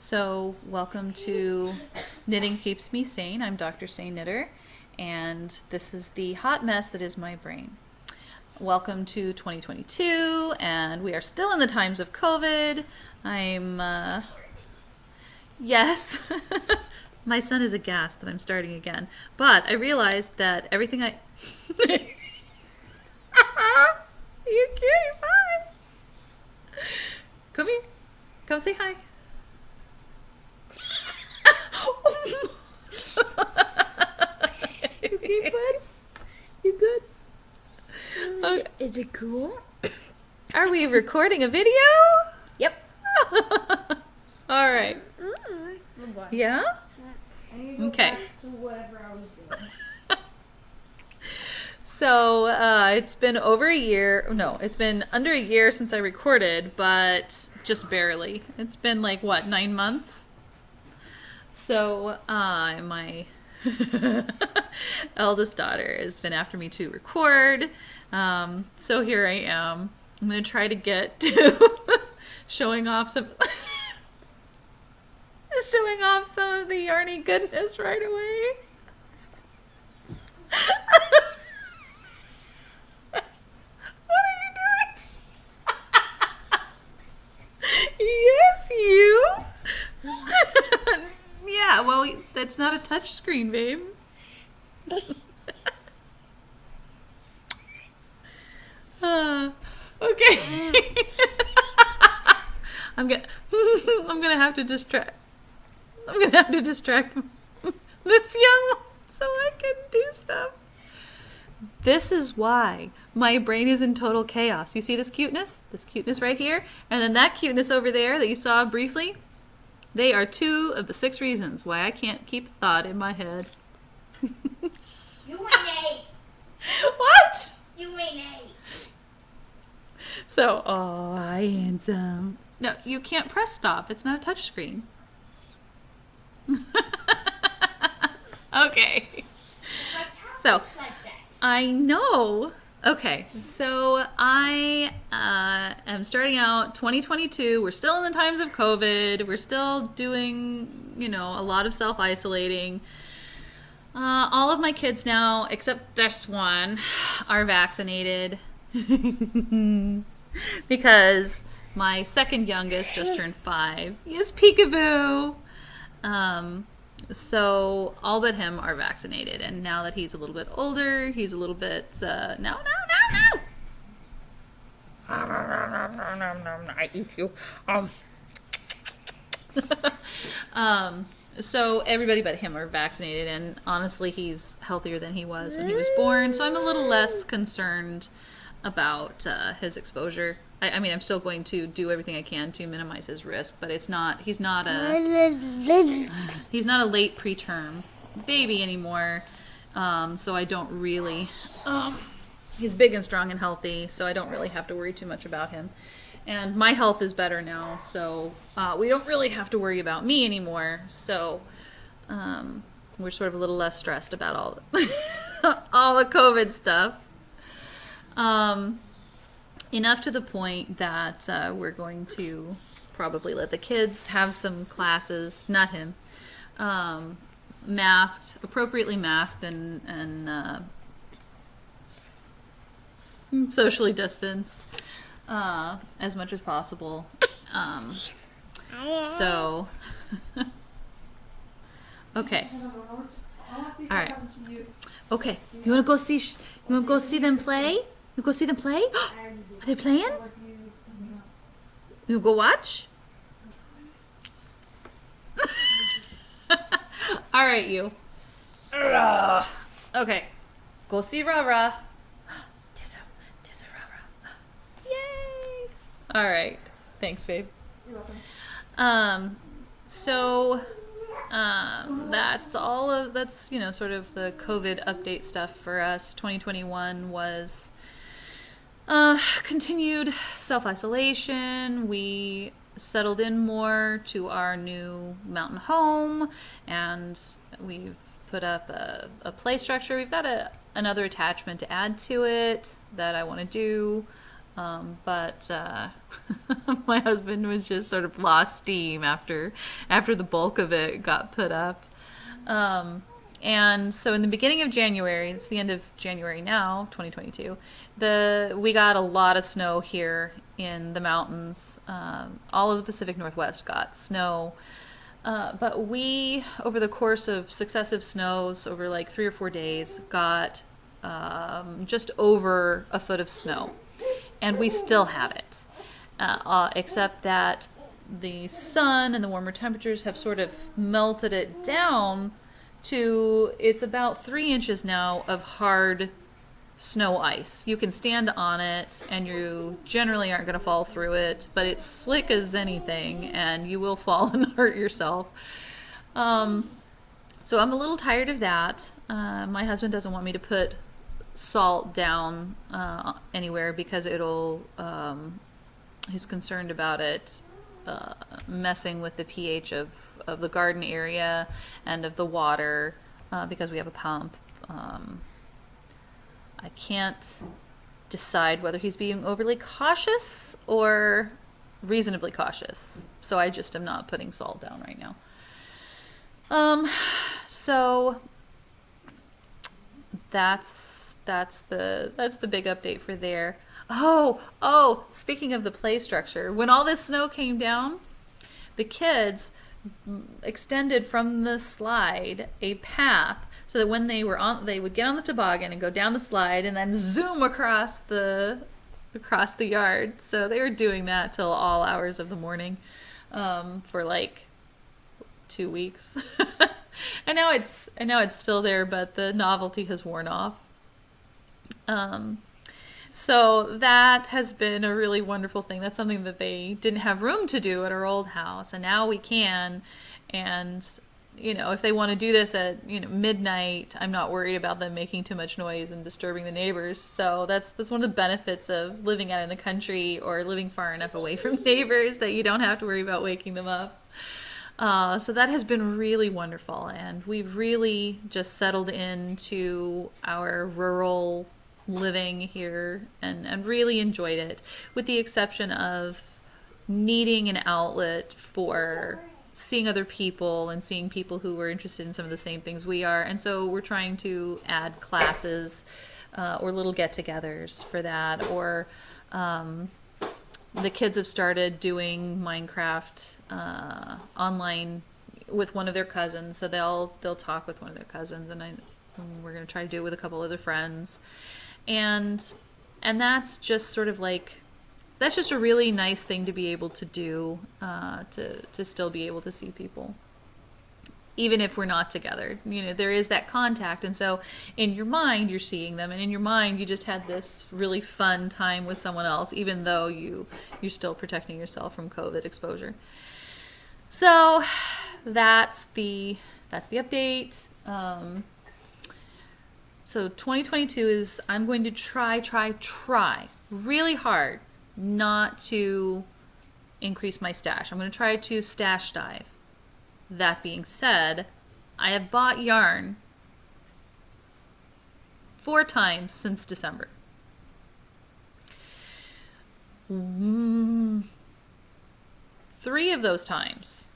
So, welcome to Knitting Keeps Me Sane. I'm Dr. Sane Knitter, and this is the hot mess that is my brain. Welcome to 2022, and we are still in the times of COVID. Yes, my son is aghast that I'm starting again, but I realized that everything I. You cutie pie! Come here. Come say hi. You okay, bud? You good? Okay. Is it cool? Are we recording a video? Yep. All right. Yeah? I need to go Okay. back to whatever I was doing. So it's been over a year. No, it's been under a year since I recorded, but just barely. It's been like, what, 9 months? So my eldest daughter has been after me to record. So here I am. I'm going to try to get to showing off some of the yarny goodness right away. What are you doing? Yes, you. Yeah, well, that's not a touch screen, babe. Okay. I'm gonna I'm gonna have to distract this young one so I can do stuff. This is why my brain is in total chaos. You see this cuteness? This cuteness right here? And then that cuteness over there that you saw briefly? They are 2 of the 6 reasons why I can't keep a thought in my head. You ain't 8. What? You ain't 8. So, oh, I handsome. No, you can't press stop. It's not a touch screen. Okay. So, Like that. I know. Okay, so I am starting out 2022. We're still in the times of COVID. We're still doing, a lot of self-isolating. All of my kids now, except this one, are vaccinated because my second youngest just turned 5. Yes, peekaboo. So all but him are vaccinated, and now that he's a little bit older, he's a little bit no. I eat you. So everybody but him are vaccinated, and honestly, he's healthier than he was when he was born. So I'm a little less concerned about his exposure. I mean, I'm still going to do everything I can to minimize his risk, but he's not a late preterm baby anymore. So I don't really. He's big and strong and healthy, so I don't really have to worry too much about him. And my health is better now, so we don't really have to worry about me anymore. So we're sort of a little less stressed about all all the COVID stuff. Enough to the point that we're going to probably let the kids have some classes, not him, appropriately masked and socially distanced as much as possible. So, okay. All right. Okay. You want to go see? You want to go see them play? You go see them play? Are they playing? You go watch? All right, you. Okay. Go see Rara. Tissa Rara. Yay! All right. Thanks, babe. You're welcome. So that's sort of the COVID update stuff for us. 2021 was continued self-isolation. We settled in more to our new mountain home, and we've put up a play structure. We've got another attachment to add to it that I want to do, but My husband was just sort of lost steam after the bulk of it got put up. Um, and so in the beginning of January, it's the end of January now, 2022, we got a lot of snow here in the mountains. All of the Pacific Northwest got snow. But we, over the course of successive snows, over like 3 or 4 days, got just over a foot of snow. And we still have it. Except that the sun and the warmer temperatures have sort of melted it down to, it's about 3 inches now of hard snow ice. You can stand on it and you generally aren't going to fall through it, but it's slick as anything and you will fall and hurt yourself. So I'm a little tired of that. My husband doesn't want me to put salt down anywhere because he's concerned about it messing with the pH of the garden area and of the water because we have a pump. I can't decide whether he's being overly cautious or reasonably cautious. So I just am not putting salt down right now. So that's the big update for there. Oh, speaking of the play structure, when all this snow came down, the kids extended from the slide a path so that when they would get on the toboggan and go down the slide and then zoom across the yard. So they were doing that till all hours of the morning for like 2 weeks. and now it's still there, but the novelty has worn off. So that has been a really wonderful thing. That's something that they didn't have room to do at our old house, and now we can. And if they want to do this at midnight, I'm not worried about them making too much noise and disturbing the neighbors. So that's one of the benefits of living out in the country or living far enough away from neighbors that you don't have to worry about waking them up. So that has been really wonderful, and we've really just settled into our rural living here and really enjoyed it, with the exception of needing an outlet for seeing other people and seeing people who are interested in some of the same things we are. And so we're trying to add classes or little get-togethers for that, or the kids have started doing Minecraft online with one of their cousins, so they'll talk with one of their cousins, and we're going to try to do it with a couple other friends. And that's just sort of like, that's just a really nice thing to be able to do, to still be able to see people, even if we're not together. There is that contact, and so in your mind you're seeing them, and in your mind you just had this really fun time with someone else, even though you're still protecting yourself from COVID exposure. So that's the update. So 2022 is, I'm going to try really hard not to increase my stash. I'm going to try to stash dive. That being said, I have bought yarn 4 times since December. 3 of those times,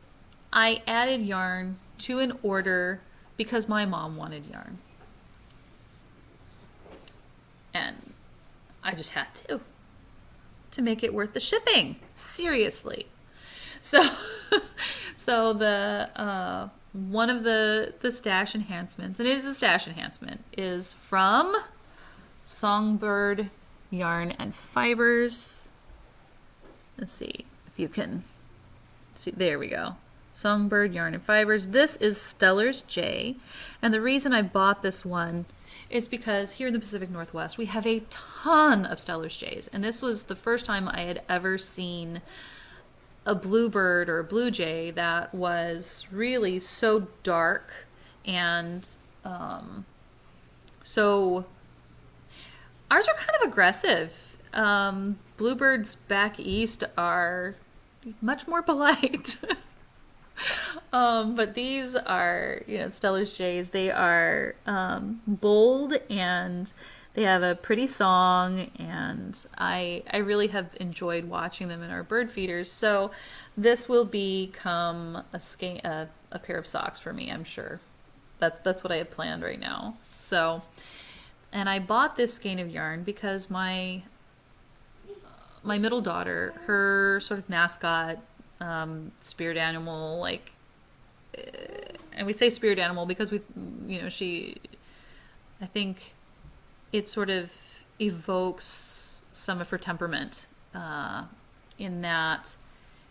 I added yarn to an order because my mom wanted yarn. And I just had to make it worth the shipping. Seriously. So the one of the stash enhancements, and it is a stash enhancement, is from Songbird Yarn and Fibers. Let's see if you can see. There we go. Songbird Yarn and Fibers. This is Stellar's J, and the reason I bought this one is because here in the Pacific Northwest we have a ton of Stellar's Jays, and this was the first time I had ever seen a bluebird or a blue jay that was really so dark and so ours are kind of aggressive. Bluebirds back east are much more polite. But these are, Stellar's Jays. They are bold, and They have a pretty song, and I really have enjoyed watching them in our bird feeders. So this will become a pair of socks for me, I'm sure. That's what I had planned right now. So, and I bought this skein of yarn because my middle daughter, her sort of mascot, spirit animal, like, and we say spirit animal because I think it sort of evokes some of her temperament, in that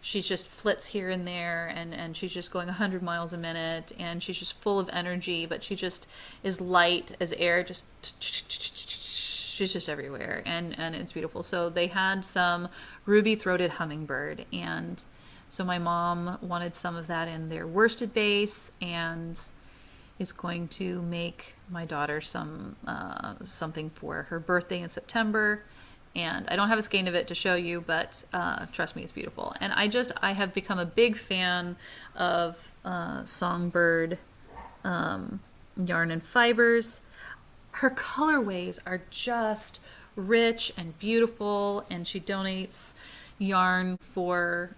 she just flits here and there, and she's just going 100 miles a minute, and she's just full of energy, but she just is light as air, just she's just everywhere, and it's beautiful. So they had some ruby-throated hummingbird, and so my mom wanted some of that in their worsted base, and is going to make my daughter something for her birthday in September. And I don't have a skein of it to show you, but trust me, it's beautiful. And I have become a big fan of Songbird yarn and fibers. Her colorways are just rich and beautiful, and she donates yarn for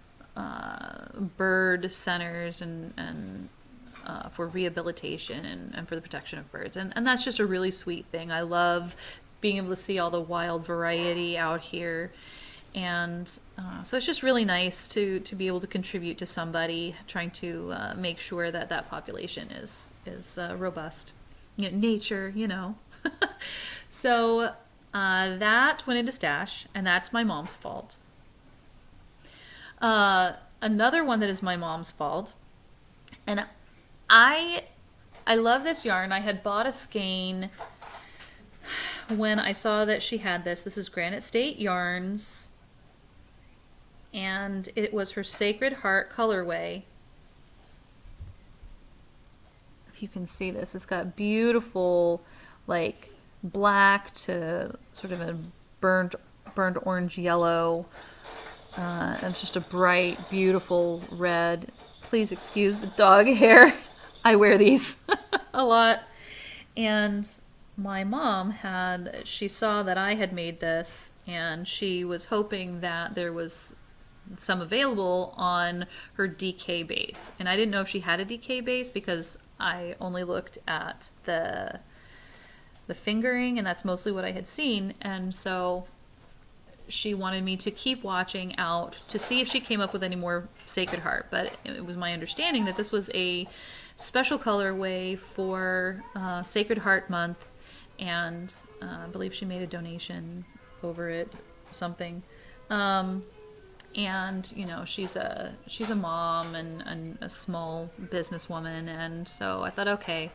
bird centers and for rehabilitation and for the protection of birds. And that's just a really sweet thing. I love being able to see all the wild variety out here. And so it's just really nice to be able to contribute to somebody trying to make sure that that population is robust. Nature, So that went into stash, and that's my mom's fault. Another one that is my mom's fault, and I love this yarn. I had bought a skein when I saw that she had this. This is Granite State Yarns, and it was her Sacred Heart colorway. If you can see this, it's got beautiful, like, black to sort of a burnt orange yellow. And it's just a bright, beautiful red. Please excuse the dog hair. I wear these a lot. And my mom she saw that I had made this, and she was hoping that there was some available on her DK base. And I didn't know if she had a DK base because I only looked at the fingering, and that's mostly what I had seen. And so she wanted me to keep watching out to see if she came up with any more Sacred Heart. But it was my understanding that this was a special colorway for Sacred Heart Month, and I believe she made a donation over it, something. And she's a mom and a small businesswoman, and so I thought, okay,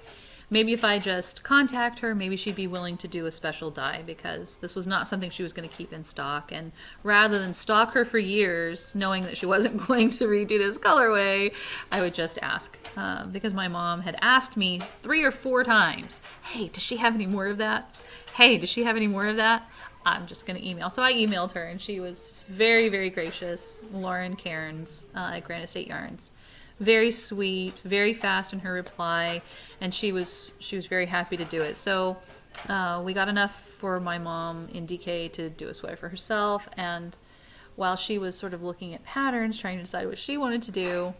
maybe if I just contact her, maybe she'd be willing to do a special dye, because this was not something she was going to keep in stock. And rather than stalk her for years, knowing that she wasn't going to redo this colorway, I would just ask. Because my mom had asked me 3 or 4 times, hey, does she have any more of that? Hey, does she have any more of that? I'm just going to email. So I emailed her, and she was very, very gracious. Lauren Cairns at Granite State Yarns. Very sweet, very fast in her reply, and she was very happy to do it. So we got enough for my mom in DK to do a sweater for herself, and while she was sort of looking at patterns, trying to decide what she wanted to do,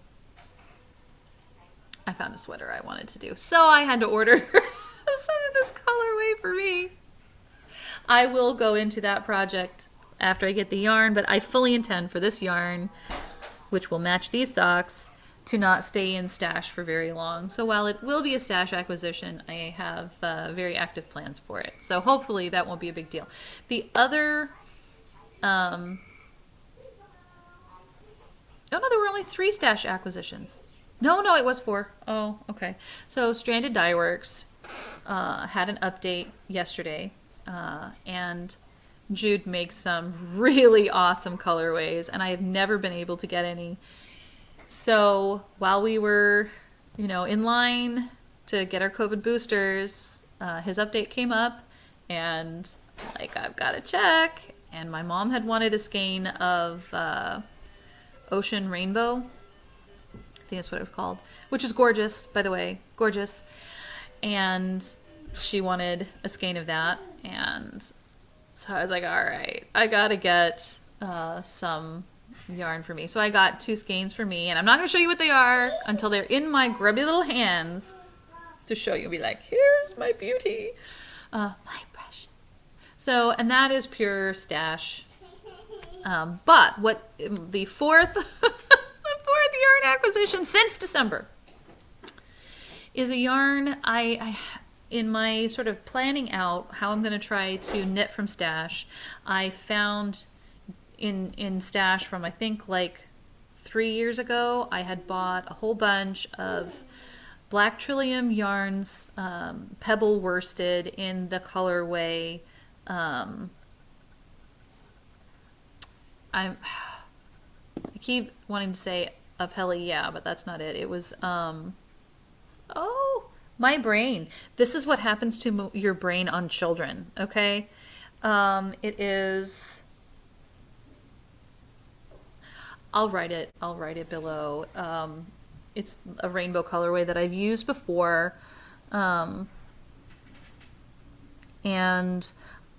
I found a sweater I wanted to do. So I had to order some of this colorway for me. I will go into that project after I get the yarn, but I fully intend for this yarn, which will match these socks, to not stay in stash for very long. So while it will be a stash acquisition, I have very active plans for it. So hopefully that won't be a big deal. The other, oh no, there were only 3 stash acquisitions. No, it was 4. Oh, okay. So Stranded Dye Works had an update yesterday, and Jude makes some really awesome colorways, and I have never been able to get any. So while we were, in line to get our COVID boosters, his update came up, and I've got to check. And my mom had wanted a skein of Ocean Rainbow. I think that's what it was called, which is gorgeous, by the way, gorgeous. And she wanted a skein of that, and so I was like, all right, I gotta get some yarn for me. So I got 2 skeins for me, and I'm not gonna show you what they are until they're in my grubby little hands to show you. Be like, here's my beauty, my brush. So, and that is pure stash. But what the fourth, the fourth yarn acquisition since December is a yarn I in my sort of planning out how I'm going to try to knit from stash. I found in stash from I think like 3 years ago, I had bought a whole bunch of black trillium yarns, pebble worsted in the colorway. I keep wanting to say of Helly, yeah, but that's not it. It was oh, my brain. This is what happens to your brain on children. Okay, it is. I'll write it below. It's a rainbow colorway that I've used before, and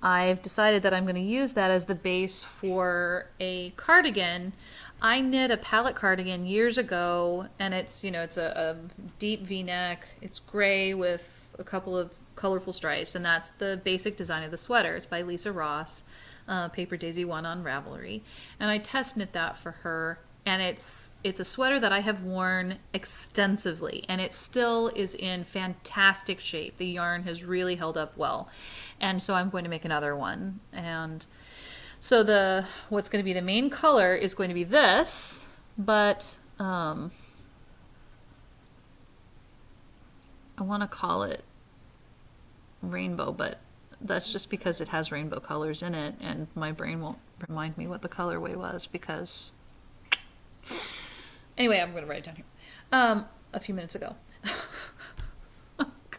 I've decided that I'm going to use that as the base for a cardigan. I knit a palette cardigan years ago, and it's, you know, it's a deep V-neck. It's gray with a couple of colorful stripes, and that's the basic design of the sweater. It's by Lisa Ross, Paper Daisy 1 on Ravelry, and I test knit that for her, and it's a sweater that I have worn extensively, and it still is in fantastic shape. The yarn has really held up well, and so I'm going to make another one. And so what's going to be the main color is going to be this, but I want to call it rainbow, but that's just because it has rainbow colors in it, and my brain won't remind me what the colorway was because... Anyway, I'm going to write it down here. A few minutes ago.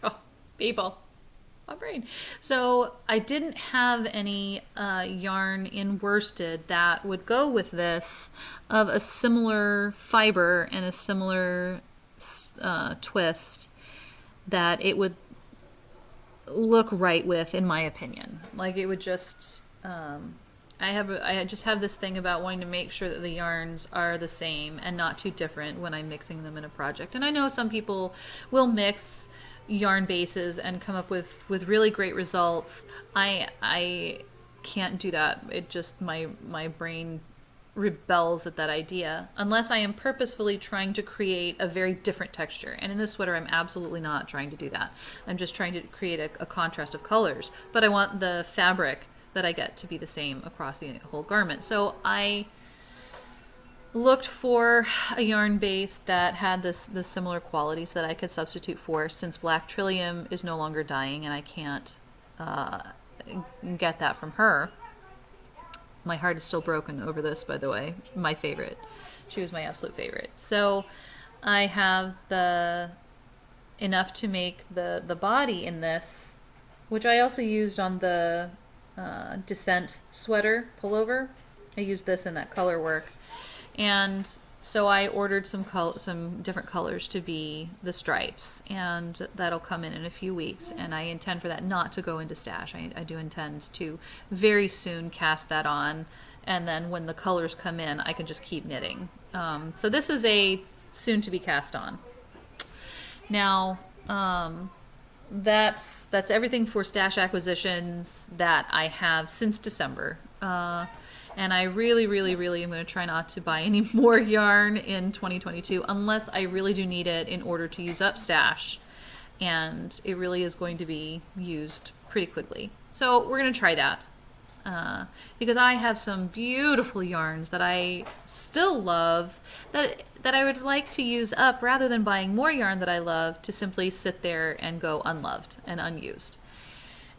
God, people. My brain. So I didn't have any yarn in worsted that would go with this of a similar fiber and a similar twist that it would look right with, in my opinion. Like it would just... I just have this thing about wanting to make sure that the yarns are the same and not too different when I'm mixing them in a project. And I know some people will mix yarn bases and come up with really great results. I can't do that. It just, my brain rebels at that idea unless I am purposefully trying to create a very different texture. And in this sweater, I'm absolutely not trying to do that. I'm just trying to create a contrast of colors. But I want the fabric that I get to be the same across the whole garment. So I looked for a yarn base that had the similar qualities that I could substitute for, since black trillium is no longer dyeing and I can't get that from her. My heart is still broken over this, by the way. My favorite. She was my absolute favorite. So I have enough to make the body in this, which I also used on the Descent sweater pullover. I used this in that color work, and so I ordered some different colors to be the stripes, and that'll come in a few weeks, and I intend for that not to go into stash. I do intend to very soon cast that on, and then when the colors come in I can just keep knitting. So this is a soon to be cast on. Now that's everything for stash acquisitions that I have since December. And I really am going to try not to buy any more yarn in 2022 unless I really do need it in order to use up stash. And it really is going to be used pretty quickly. So we're going to try that. Because I have some beautiful yarns that I still love that I would like to use up, rather than buying more yarn that I love to simply sit there and go unloved and unused.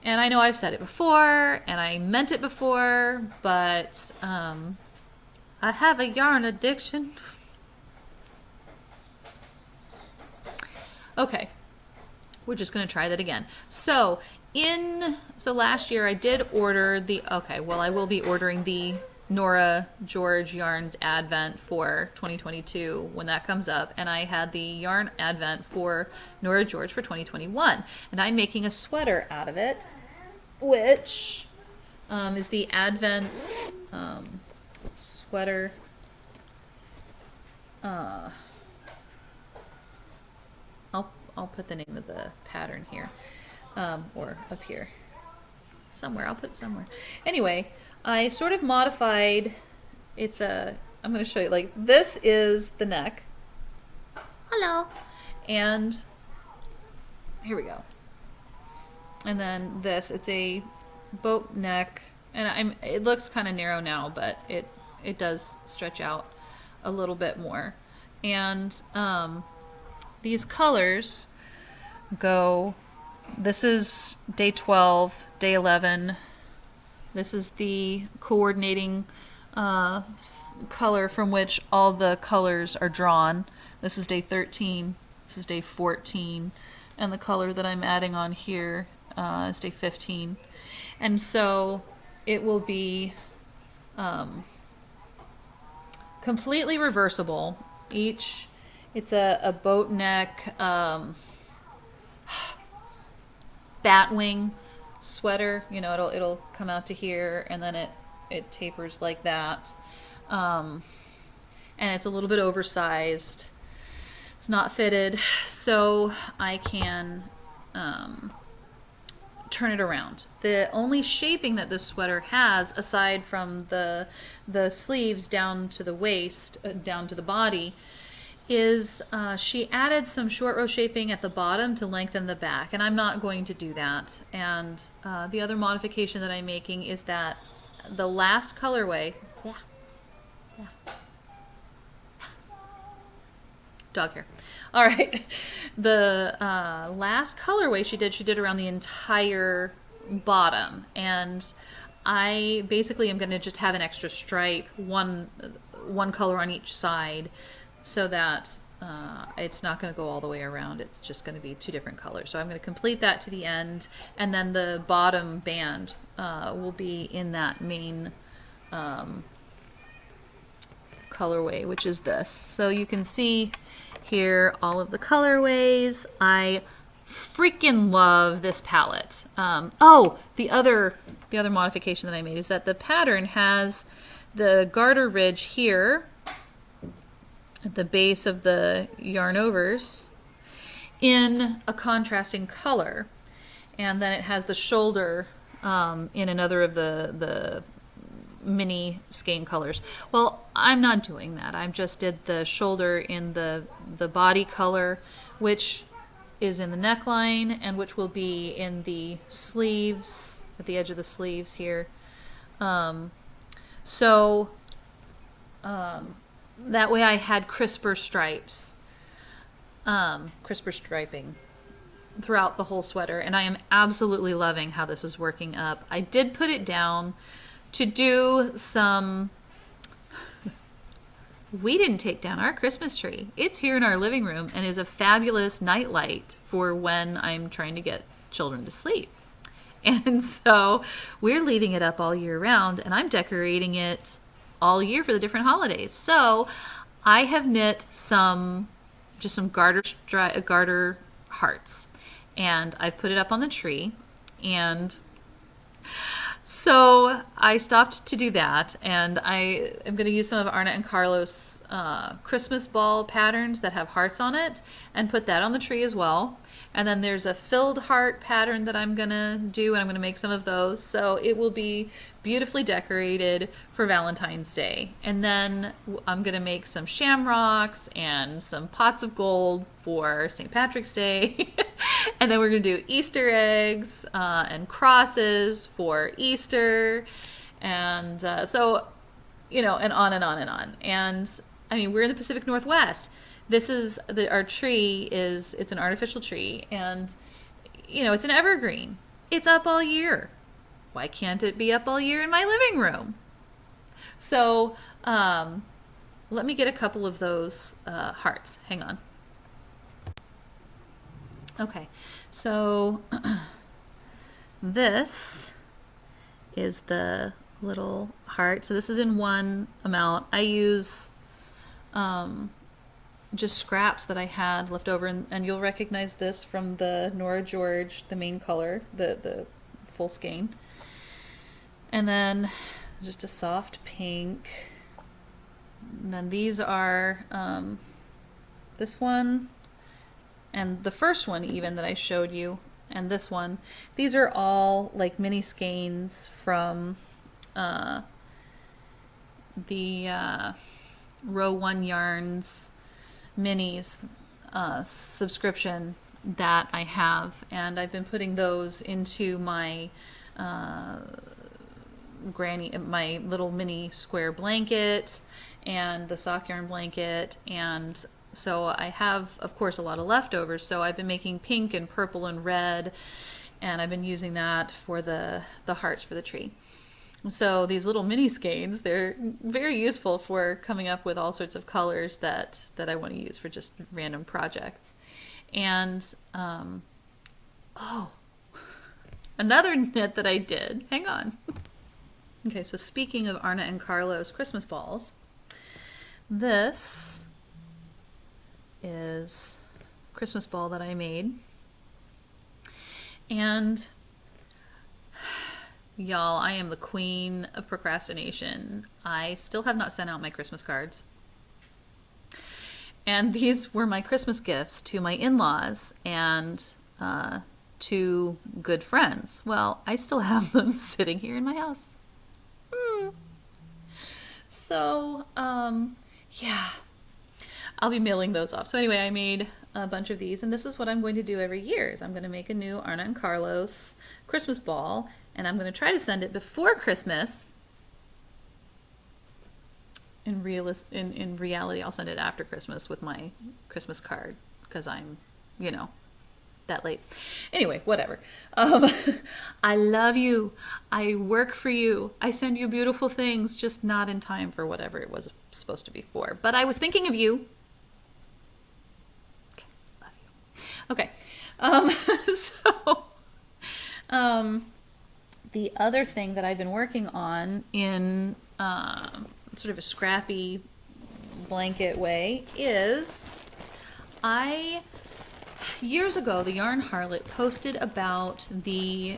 And I know I've said it before and I meant it before, but I have a yarn addiction. Okay, we're just going to try that again. So last year I did order I will be ordering the Nora George Yarns Advent for 2022 when that comes up, and I had the yarn Advent for Nora George for 2021, and I'm making a sweater out of it, which is the Advent sweater. I'll put the name of the pattern here, or up here somewhere. I'll put it somewhere. Anyway, I sort of modified. I'm going to show you. Like, this is the neck. Hello. And here we go. And then this, it's a boat neck, and it looks kind of narrow now, but it does stretch out a little bit more. And these colors go, this is day 12, day 11. This is the coordinating color from which all the colors are drawn. This is day 13, this is day 14, and the color that I'm adding on here is day 15. And so it will be completely reversible. It's a boat neck batwing sweater. You know, it'll come out to here, and then it tapers like that. And it's a little bit oversized. It's not fitted, so I can turn it around. The only shaping that this sweater has, aside from the sleeves down to the waist, down to the body, is she added some short row shaping at the bottom to lengthen the back, and I'm not going to do that. And the other modification that I'm making is that the last colorway, dog hair. All right, the last colorway she did around the entire bottom, and I basically am going to just have an extra stripe, one color on each side, so that it's not going to go all the way around. It's just going to be two different colors. So I'm going to complete that to the end, and then the bottom band will be in that main colorway, which is this. So you can see here all of the colorways. I freaking love this palette. The other modification that I made is that the pattern has the garter ridge here at the base of the yarn overs in a contrasting color, and then it has the shoulder in another of the mini skein colors. Well, I'm not doing that. I just did the shoulder in the body color, which is in the neckline, and which will be in the sleeves, at the edge of the sleeves here. That way I had crisper stripes, crisper striping throughout the whole sweater, and I am absolutely loving how this is working up. I did put it down to do some... We didn't take down our Christmas tree. It's here in our living room and is a fabulous nightlight for when I'm trying to get children to sleep. And so we're leaving it up all year round, and I'm decorating it all year for the different holidays. So I have knit some garter hearts, and I've put it up on the tree, and so I stopped to do that, and I am going to use some of Arnett and Carlos Christmas ball patterns that have hearts on it and put that on the tree as well. And then there's a filled heart pattern that I'm going to do, and I'm going to make some of those. So it will be beautifully decorated for Valentine's Day. And then I'm going to make some shamrocks and some pots of gold for St. Patrick's Day. And then we're going to do Easter eggs and crosses for Easter. And so, you know, and on and on and on. And I mean, we're in the Pacific Northwest. This is our tree it's an artificial tree, and you know, it's an evergreen. It's up all year. Why can't it be up all year in my living room? So let me get a couple of those hearts. Hang on. Okay, so this is the little heart. So this is in one amount. I use just scraps that I had left over, and you'll recognize this from the Nora George, the main color, the full skein. And then just a soft pink. And then these are this one and the first one even that I showed you, and this one. These are all like mini skeins from the Row 1 Yarns minis subscription that I have, and I've been putting those into my my little mini square blanket and the sock yarn blanket, and so I have, of course, a lot of leftovers. So I've been making pink and purple and red, and I've been using that for the hearts for the tree. So these little mini skeins, they're very useful for coming up with all sorts of colors that I want to use for just random projects. And oh, another knit that I did. Hang on. Okay, so speaking of Arna and Carlos Christmas balls, this is a Christmas ball that I made. And y'all, I am the queen of procrastination. I still have not sent out my Christmas cards. And these were my Christmas gifts to my in-laws and to good friends. Well, I still have them sitting here in my house. So, yeah, I'll be mailing those off. So anyway, I made a bunch of these, and this is what I'm going to do every year. Is I'm going to make a new Arna and Carlos Christmas ball, and I'm going to try to send it before Christmas. In reality, I'll send it after Christmas with my Christmas card, because I'm, that late. Anyway, whatever. I love you. I work for you. I send you beautiful things, just not in time for whatever it was supposed to be for. But I was thinking of you. Okay, love you. Okay. The other thing that I've been working on in sort of a scrappy blanket way is years ago, the Yarn Harlot posted about the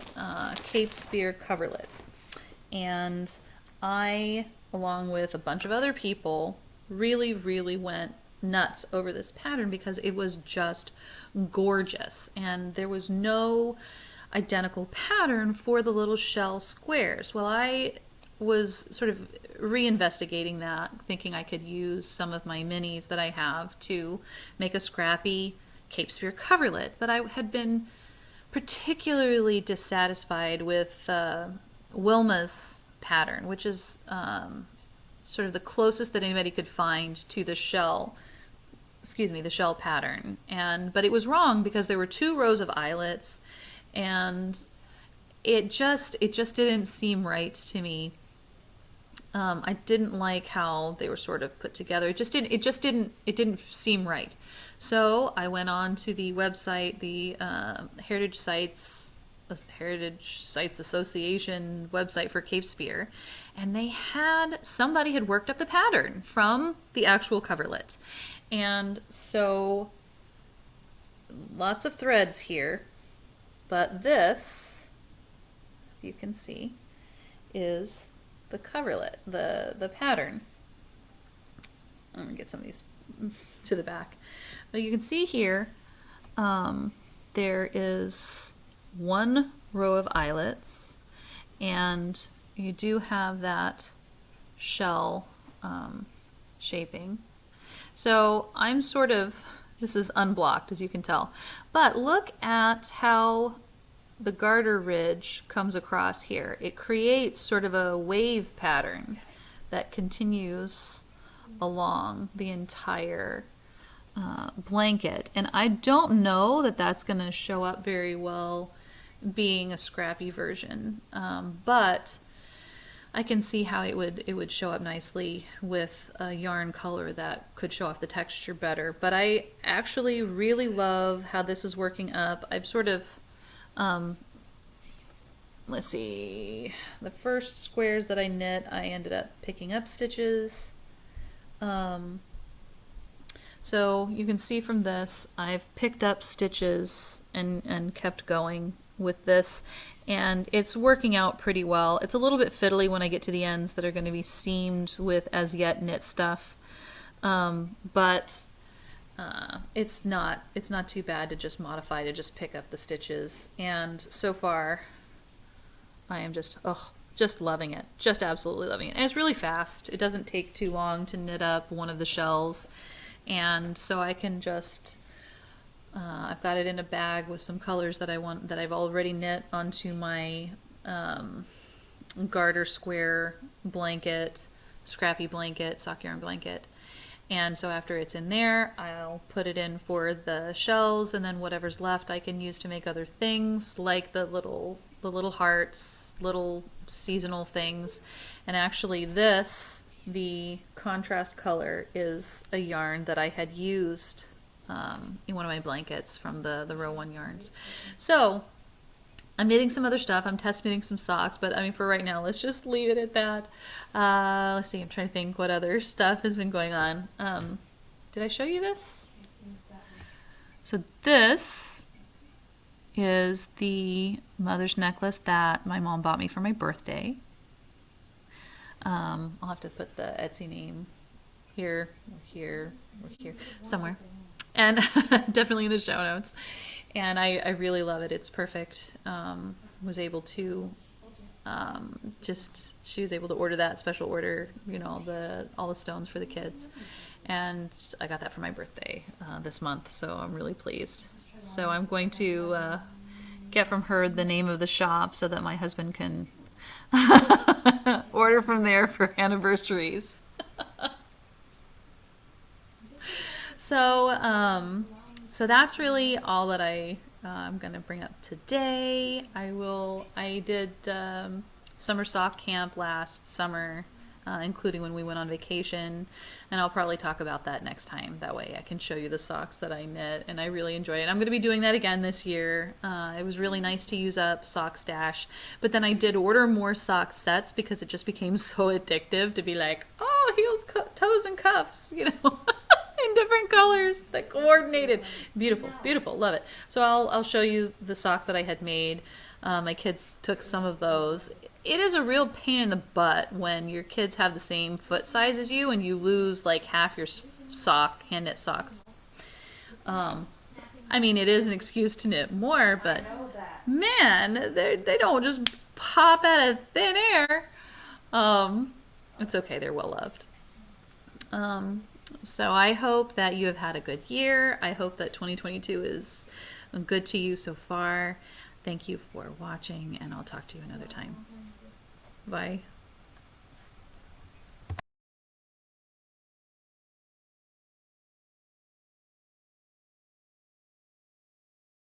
Cape Spear coverlet, and I, along with a bunch of other people, really, really went nuts over this pattern because it was just gorgeous, and there was no identical pattern for the little shell squares. Well, I was sort of reinvestigating that, thinking I could use some of my minis that I have to make a scrappy Cape Spear coverlet, but I had been particularly dissatisfied with Wilma's pattern, which is sort of the closest that anybody could find to the shell pattern. But it was wrong because there were 2 rows of eyelets, and it just didn't seem right to me. I didn't like how they were sort of put together. It didn't seem right. So I went on to the website, the Heritage Sites Association website for Cape Spear, and somebody had worked up the pattern from the actual coverlet. And so lots of threads here, but this, you can see, is the coverlet, the pattern. I'm gonna get some of these to the back. But you can see here, there is 1 row of eyelets, and you do have that shell shaping. So I'm this is unblocked, as you can tell, but look at how the garter ridge comes across here. It creates sort of a wave pattern that continues along the entire blanket, and I don't know that that's going to show up very well being a scrappy version, but I can see how it would show up nicely with a yarn color that could show off the texture better. But I actually really love how this is working up. I've sort of let's see, the first squares that I knit, I ended up picking up stitches. So you can see from this, I've picked up stitches and kept going with this, and it's working out pretty well. It's a little bit fiddly when I get to the ends that are going to be seamed with as yet knit stuff, but it's not too bad to just modify, to just pick up the stitches. And so far I am just loving it, just absolutely loving it. And it's really fast. It doesn't take too long to knit up one of the shells, and so I can just I've got it in a bag with some colors that I want, that I've already knit onto my garter square blanket, scrappy blanket, sock yarn blanket. And so after it's in there, I'll put it in for the shells, and then whatever's left I can use to make other things, like the little hearts, little seasonal things. And actually this, the contrast color, is a yarn that I had used in one of my blankets from the row 1 yarns. So I'm knitting some other stuff. I'm test knitting some socks, but I mean, for right now, let's just leave it at that. Let's see, I'm trying to think what other stuff has been going on. Did I show you this? So this is the mother's necklace that my mom bought me for my birthday. I'll have to put the Etsy name here, or here, or here, somewhere. And definitely in the show notes. And I really love it. It's perfect. Was able to she was able to order that special order, you know, all the stones for the kids. And I got that for my birthday this month, so I'm really pleased. So I'm going to get from her the name of the shop so that my husband can order from there for anniversaries. So that's really all that I'm going to bring up today. I did summer sock camp last summer, including when we went on vacation, and I'll probably talk about that next time. That way I can show you the socks that I knit, and I really enjoyed it. I'm going to be doing that again this year. It was really nice to use up sock stash, but then I did order more sock sets because it just became so addictive to be like, oh, heels, toes, and cuffs, you know. In different colors that coordinated. Beautiful, beautiful, love it. So I'll show you the socks that I had made. My kids took some of those. It is a real pain in the butt when your kids have the same foot size as you and you lose like half your sock, hand knit socks. I mean, it is an excuse to knit more, but man, they don't just pop out of thin air. It's okay, they're well loved. So I hope that you have had a good year. I hope that 2022 is good to you so far. Thank you for watching, and I'll talk to you another time. Bye.